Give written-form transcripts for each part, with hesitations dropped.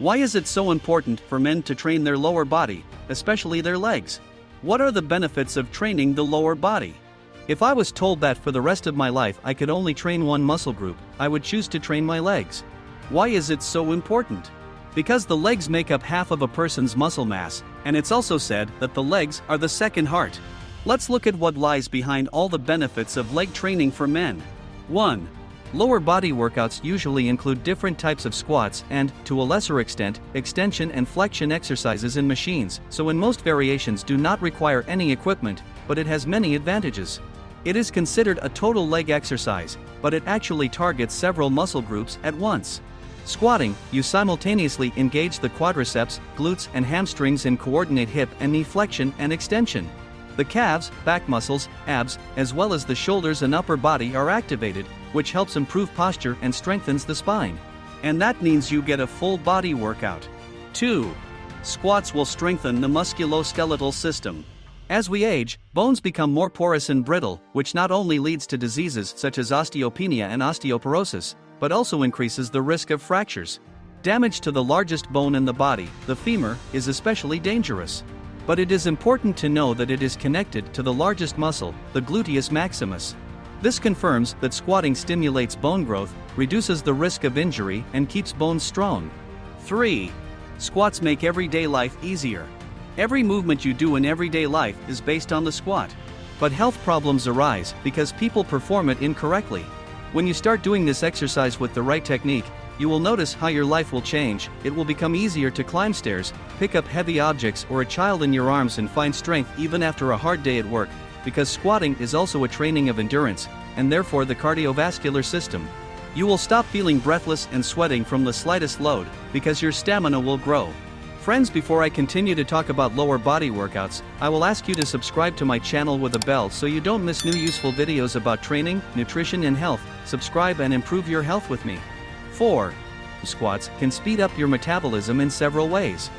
Why is it so important for men to train their lower body, especially their legs? What are the benefits of training the lower body? If I was told that for the rest of my life I could only train one muscle group, I would choose to train my legs. Why is it so important? Because the legs make up half of a person's muscle mass, and it's also said that the legs are the second heart. Let's look at what lies behind all the benefits of leg training for men. 1. Lower body workouts usually include different types of squats and, to a lesser extent, extension and flexion exercises in machines, so in most variations do not require any equipment, but it has many advantages. It is considered a total leg exercise, but it actually targets several muscle groups at once. Squatting, you simultaneously engage the quadriceps, glutes and hamstrings and coordinate hip and knee flexion and extension. The calves, back muscles, abs, as well as the shoulders and upper body are activated, which helps improve posture and strengthens the spine. And that means you get a full body workout. 2. Squats will strengthen the musculoskeletal system. As we age, bones become more porous and brittle, which not only leads to diseases such as osteopenia and osteoporosis, but also increases the risk of fractures. Damage to the largest bone in the body, the femur, is especially dangerous. But it is important to know that it is connected to the largest muscle, the gluteus maximus. This confirms that squatting stimulates bone growth, reduces the risk of injury, and keeps bones strong. 3. Squats make everyday life easier. Every movement you do in everyday life is based on the squat. But health problems arise because people perform it incorrectly. When you start doing this exercise with the right technique, you will notice how your life will change. It will become easier to climb stairs, pick up heavy objects or a child in your arms and find strength even after a hard day at work, because squatting is also a training of endurance, and therefore the cardiovascular system. You will stop feeling breathless and sweating from the slightest load, because your stamina will grow. Friends, before I continue to talk about lower body workouts, I will ask you to subscribe to my channel with a bell so you don't miss new useful videos about training, nutrition and health. Subscribe and improve your health with me. 4. Squats can speed up your metabolism in several ways.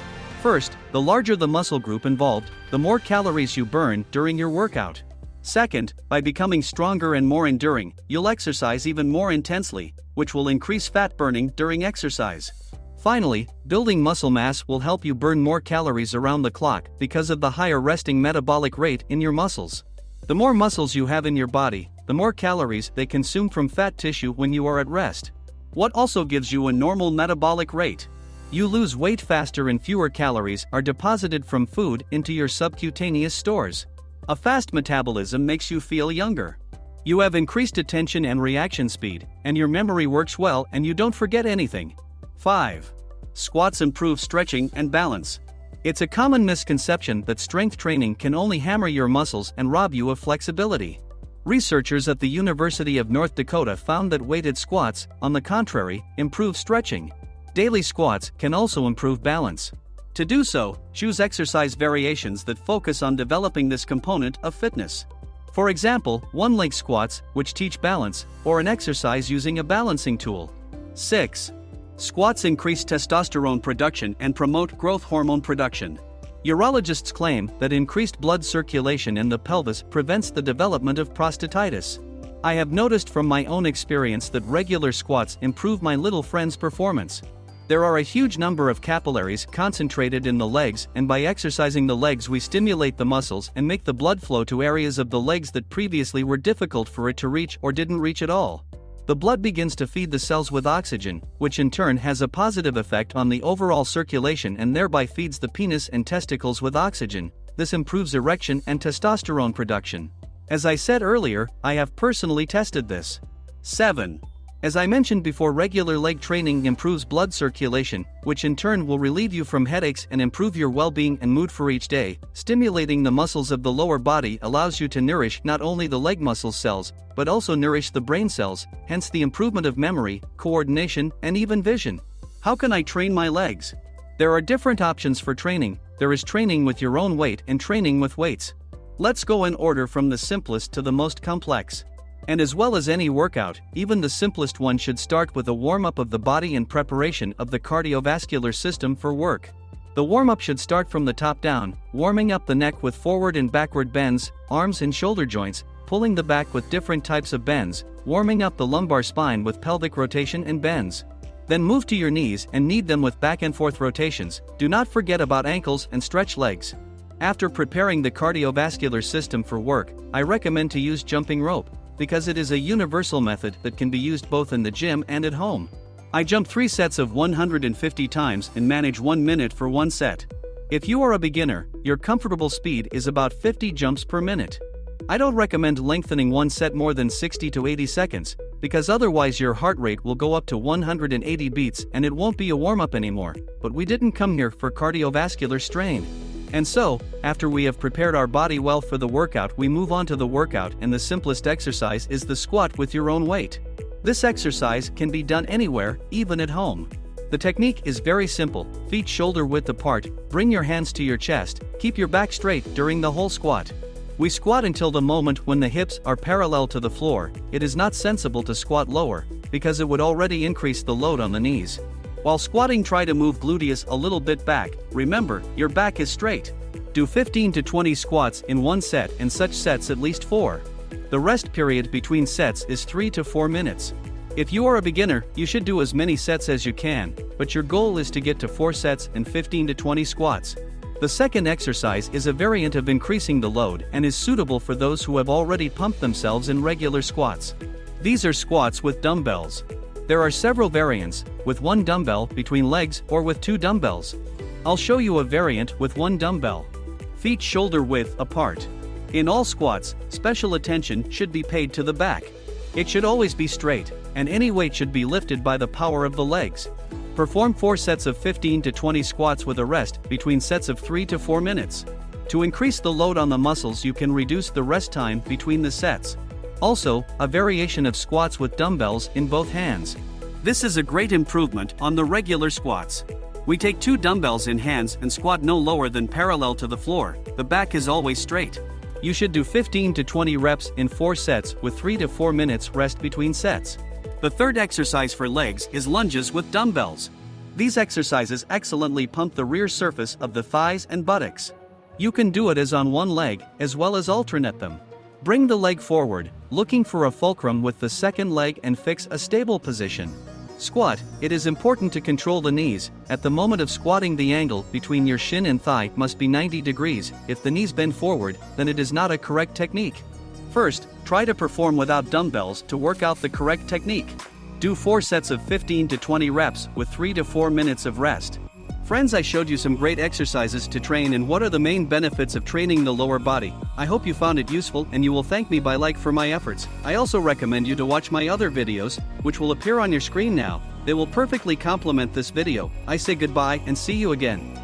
First, the larger the muscle group involved, the more calories you burn during your workout. Second, by becoming stronger and more enduring, you'll exercise even more intensely, which will increase fat burning during exercise. Finally, building muscle mass will help you burn more calories around the clock because of the higher resting metabolic rate in your muscles. The more muscles you have in your body, the more calories they consume from fat tissue when you are at rest. What also gives you a normal metabolic rate? You lose weight faster and fewer calories are deposited from food into your subcutaneous stores. A fast metabolism makes you feel younger. You have increased attention and reaction speed, and your memory works well and you don't forget anything. 5. Squats improve stretching and balance. It's a common misconception that strength training can only hammer your muscles and rob you of flexibility. Researchers at the University of North Dakota found that weighted squats, on the contrary, improve stretching. Daily squats can also improve balance. To do so, choose exercise variations that focus on developing this component of fitness. For example, one-leg squats, which teach balance, or an exercise using a balancing tool. 6. Squats increase testosterone production and promote growth hormone production. Urologists claim that increased blood circulation in the pelvis prevents the development of prostatitis. I have noticed from my own experience that regular squats improve my little friend's performance. There are a huge number of capillaries concentrated in the legs, and by exercising the legs we stimulate the muscles and make the blood flow to areas of the legs that previously were difficult for it to reach or didn't reach at all. The blood begins to feed the cells with oxygen, which in turn has a positive effect on the overall circulation and thereby feeds the penis and testicles with oxygen. This improves erection and testosterone production. As I said earlier, I have personally tested this. 7. As I mentioned before, regular leg training improves blood circulation, which in turn will relieve you from headaches and improve your well-being and mood for each day. Stimulating the muscles of the lower body allows you to nourish not only the leg muscle cells, but also nourish the brain cells, hence the improvement of memory, coordination, and even vision. How can I train my legs? There are different options for training. There is training with your own weight and training with weights. Let's go in order from the simplest to the most complex. And as well as any workout, even the simplest one should start with a warm-up of the body and preparation of the cardiovascular system for work. The warm-up should start from the top down, warming up the neck with forward and backward bends, arms and shoulder joints, pulling the back with different types of bends, warming up the lumbar spine with pelvic rotation and bends. Then move to your knees and knead them with back and forth rotations. Do not forget about ankles and stretch legs. After preparing the cardiovascular system for work, I recommend to use jumping rope, because it is a universal method that can be used both in the gym and at home. I jump 3 sets of 150 times and manage 1 minute for 1 set. If you are a beginner, your comfortable speed is about 50 jumps per minute. I don't recommend lengthening 1 set more than 60 to 80 seconds, because otherwise your heart rate will go up to 180 beats and it won't be a warm-up anymore. But we didn't come here for cardiovascular strain. And so, after we have prepared our body well for the workout, we move on to the workout, and the simplest exercise is the squat with your own weight. This exercise can be done anywhere, even at home. The technique is very simple: feet shoulder width apart, bring your hands to your chest, keep your back straight during the whole squat. We squat until the moment when the hips are parallel to the floor. It is not sensible to squat lower, because it would already increase the load on the knees. While squatting, try to move gluteus a little bit back. Remember, your back is straight. Do 15 to 20 squats in 1 set, and such sets at least 4. The rest period between sets is 3 to 4 minutes. If you are a beginner, you should do as many sets as you can, but your goal is to get to 4 sets and 15 to 20 squats. The second exercise is a variant of increasing the load and is suitable for those who have already pumped themselves in regular squats. These are squats with dumbbells. There are several variants, with 1 dumbbell between legs or with 2 dumbbells. I'll show you a variant with 1 dumbbell. Feet shoulder width apart. In all squats, special attention should be paid to the back. It should always be straight, and any weight should be lifted by the power of the legs. Perform 4 sets of 15 to 20 squats with a rest between sets of 3 to 4 minutes. To increase the load on the muscles, you can reduce the rest time between the sets. Also, a variation of squats with dumbbells in both hands. This is a great improvement on the regular squats. We take 2 dumbbells in hands and squat no lower than parallel to the floor. The back is always straight. You should do 15 to 20 reps in 4 sets with 3 to 4 minutes rest between sets. The third exercise for legs is lunges with dumbbells. These exercises excellently pump the rear surface of the thighs and buttocks. You can do it as on one leg, as well as alternate them. Bring the leg forward, looking for a fulcrum with the second leg, and fix a stable position. Squat. It is important to control the knees. At the moment of squatting, the angle between your shin and thigh must be 90 degrees. If the knees bend forward, then it is not a correct technique. First, try to perform without dumbbells to work out the correct technique. Do 4 sets of 15 to 20 reps with 3 to 4 minutes of rest. Friends, I showed you some great exercises to train and what are the main benefits of training the lower body. I hope you found it useful and you will thank me by for my efforts. I also recommend you to watch my other videos, which will appear on your screen now. They will perfectly complement this video. I say goodbye and see you again.